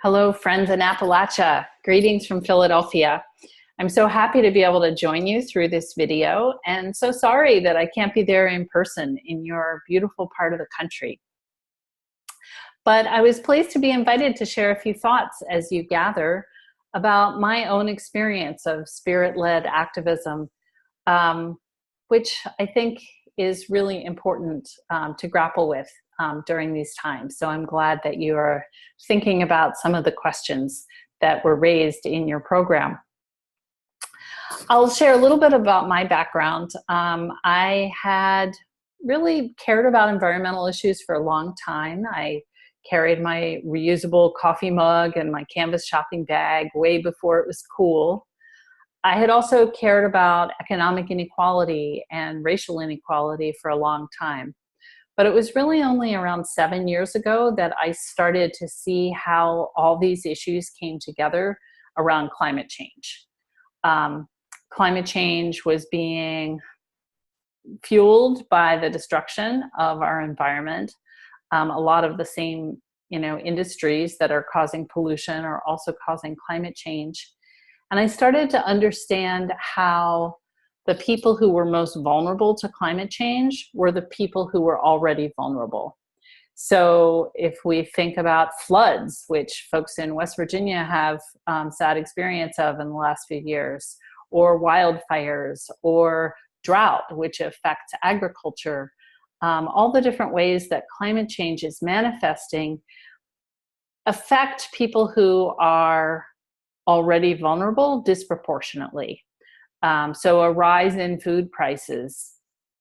Hello, friends in Appalachia. Greetings from Philadelphia. I'm so happy to be able to join you through this video, and so sorry that I can't be there in person in your beautiful part of the country. But I was pleased to be invited to share a few thoughts as you gather about my own experience of spirit-led activism, which I think is really important to grapple with during these times. So I'm glad that you are thinking about some of the questions that were raised in your program. I'll share a little bit about my background. I had really cared about environmental issues for a long time. I carried my reusable coffee mug and my canvas shopping bag way before it was cool. I had also cared about economic inequality and racial inequality for a long time. But it was really only around 7 years ago that I started to see how all these issues came together around climate change. Climate change was being fueled by the destruction of our environment. A lot of the same, industries that are causing pollution are also causing climate change. And I started to understand how the people who were most vulnerable to climate change were the people who were already vulnerable. So if we think about floods, which folks in West Virginia have sad experience of in the last few years, or wildfires, or drought, which affects agriculture, all the different ways that climate change is manifesting affect people who are already vulnerable disproportionately. So a rise in food prices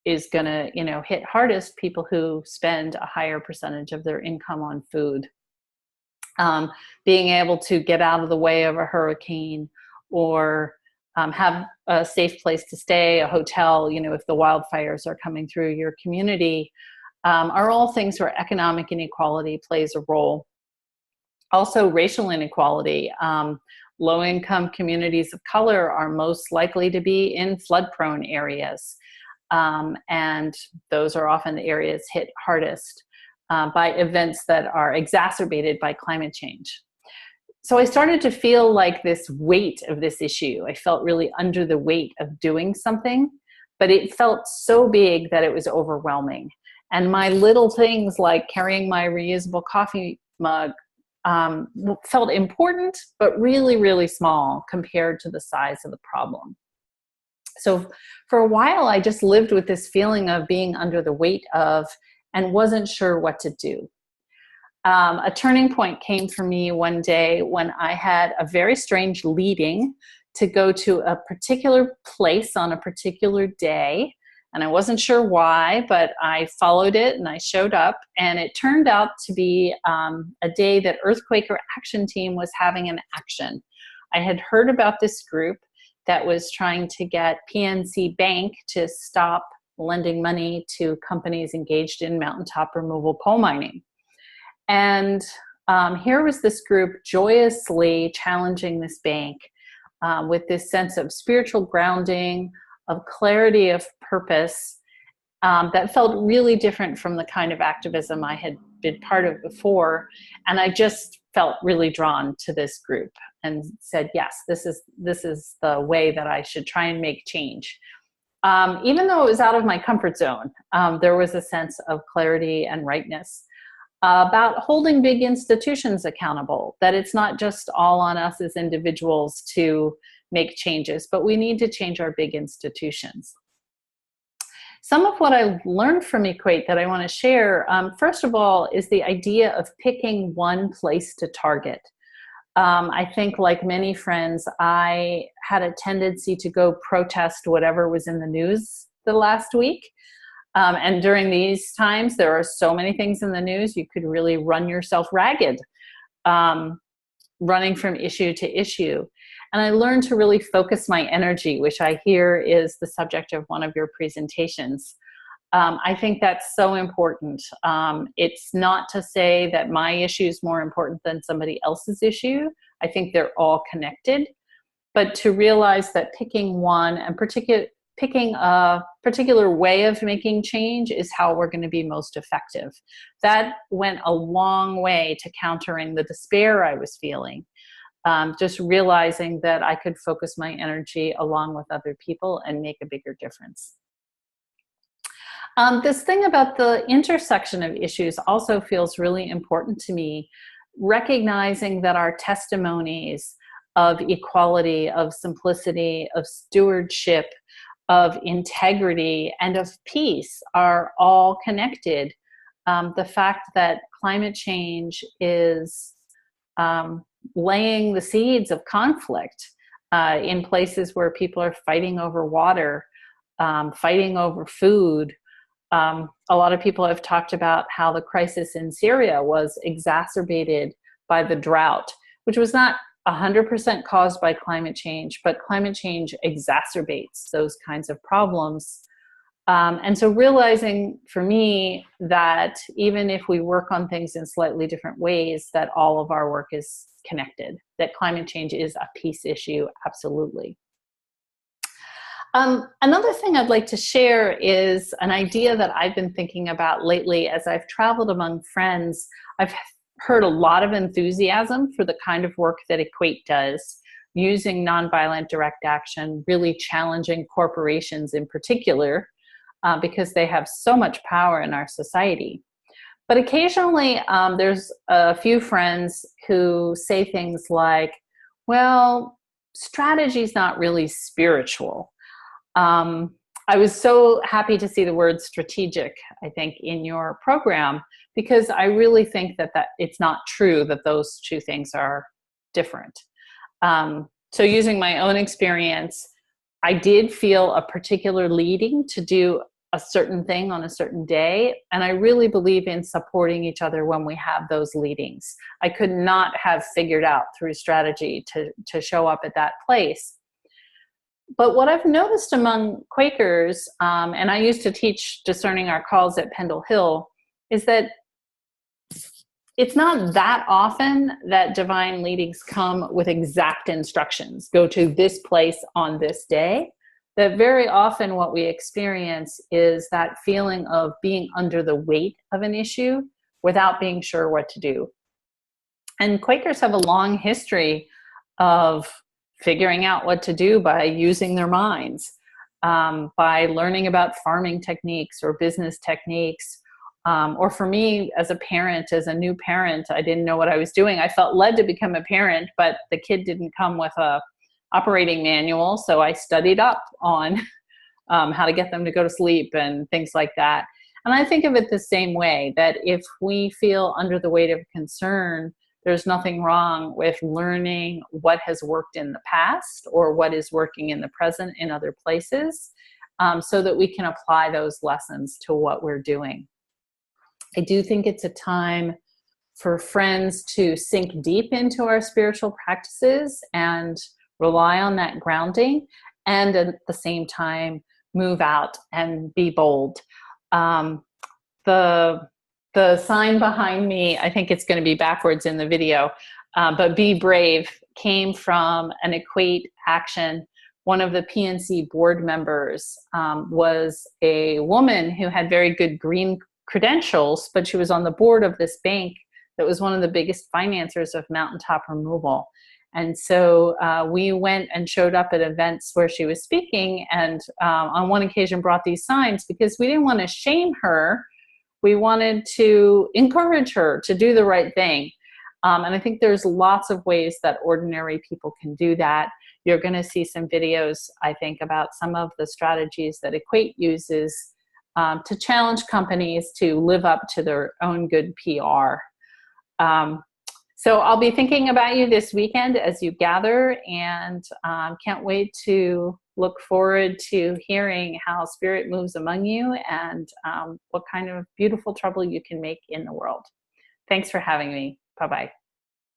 is going to, hit hardest people who spend a higher percentage of their income on food. Being able to get out of the way of a hurricane or have a safe place to stay, a hotel, if the wildfires are coming through your community, are all things where economic inequality plays a role. Also, racial inequality. Low-income communities of color are most likely to be in flood-prone areas. And those are often the areas hit hardest by events that are exacerbated by climate change. So I started to feel like this weight of this issue. I felt really under the weight of doing something, but it felt so big that it was overwhelming. And my little things like carrying my reusable coffee mug felt important, but really, really small compared to the size of the problem. So for a while, I just lived with this feeling of being under the weight of and wasn't sure what to do. A turning point came for me one day when I had a very strange leading to go to a particular place on a particular day. And I wasn't sure why, but I followed it and I showed up. And it turned out to be a day that Earthquaker Action Team was having an action. I had heard about this group that was trying to get PNC Bank to stop lending money to companies engaged in mountaintop removal coal mining. And here was this group joyously challenging this bank with this sense of spiritual grounding, of clarity of purpose that felt really different from the kind of activism I had been part of before. And I just felt really drawn to this group and said, yes, this is the way that I should try and make change. Even though it was out of my comfort zone, there was a sense of clarity and rightness about holding big institutions accountable, that it's not just all on us as individuals to make changes, but we need to change our big institutions. Some of what I learned from Equate that I want to share, first of all, is the idea of picking one place to target. I think, like many friends, I had a tendency to go protest whatever was in the news the last week. And during these times, there are so many things in the news, you could really run yourself ragged, running from issue to issue. And I learned to really focus my energy, which I hear is the subject of one of your presentations. I think that's so important. It's not to say that my issue is more important than somebody else's issue. I think they're all connected. But to realize that picking one, and picking a particular way of making change is how we're going to be most effective. That went a long way to countering the despair I was feeling. Just realizing that I could focus my energy along with other people and make a bigger difference. This thing about the intersection of issues also feels really important to me, recognizing that our testimonies of equality, of simplicity, of stewardship, of integrity, and of peace are all connected. The fact that climate change is laying the seeds of conflict in places where people are fighting over water, fighting over food. A lot of people have talked about how the crisis in Syria was exacerbated by the drought, which was not 100% caused by climate change, but climate change exacerbates those kinds of problems. And so realizing for me that even if we work on things in slightly different ways, that all of our work is connected, that climate change is a peace issue, absolutely. Another thing I'd like to share is an idea that I've been thinking about lately as I've traveled among friends. I've heard a lot of enthusiasm for the kind of work that Equate does, using nonviolent direct action, really challenging corporations in particular, because they have so much power in our society. But occasionally there's a few friends who say things like, well, strategy is not really spiritual. I was so happy to see the word strategic, I think, in your program, because I really think that it's not true that those two things are different. So using my own experience, I did feel a particular leading to do a certain thing on a certain day, and I really believe in supporting each other when we have those leadings. I could not have figured out through strategy to show up at that place. But what I've noticed among Quakers, and I used to teach discerning our calls at Pendle Hill, is that it's not that often that divine leadings come with exact instructions, go to this place on this day. That very often what we experience is that feeling of being under the weight of an issue without being sure what to do. And Quakers have a long history of figuring out what to do by using their minds, by learning about farming techniques or business techniques. Or for me, as a parent, as a new parent, I didn't know what I was doing. I felt led to become a parent, but the kid didn't come with a operating manual, so I studied up on how to get them to go to sleep and things like that. And I think of it the same way, that if we feel under the weight of concern, there's nothing wrong with learning what has worked in the past or what is working in the present in other places, so that we can apply those lessons to what we're doing. I do think it's a time for friends to sink deep into our spiritual practices and rely on that grounding, and at the same time move out and be bold. The sign behind me, I think it's going to be backwards in the video, but be brave came from an Equate action. One of the PNC board members was a woman who had very good green credentials, but she was on the board of this bank that was one of the biggest financiers of mountaintop removal. And so we went and showed up at events where she was speaking, and on one occasion brought these signs because we didn't want to shame her. We wanted to encourage her to do the right thing. And I think there's lots of ways that ordinary people can do that. You're going to see some videos, I think, about some of the strategies that Equate uses to challenge companies to live up to their own good PR. So I'll be thinking about you this weekend as you gather, and can't wait to look forward to hearing how Spirit moves among you and what kind of beautiful trouble you can make in the world. Thanks for having me. Bye-bye.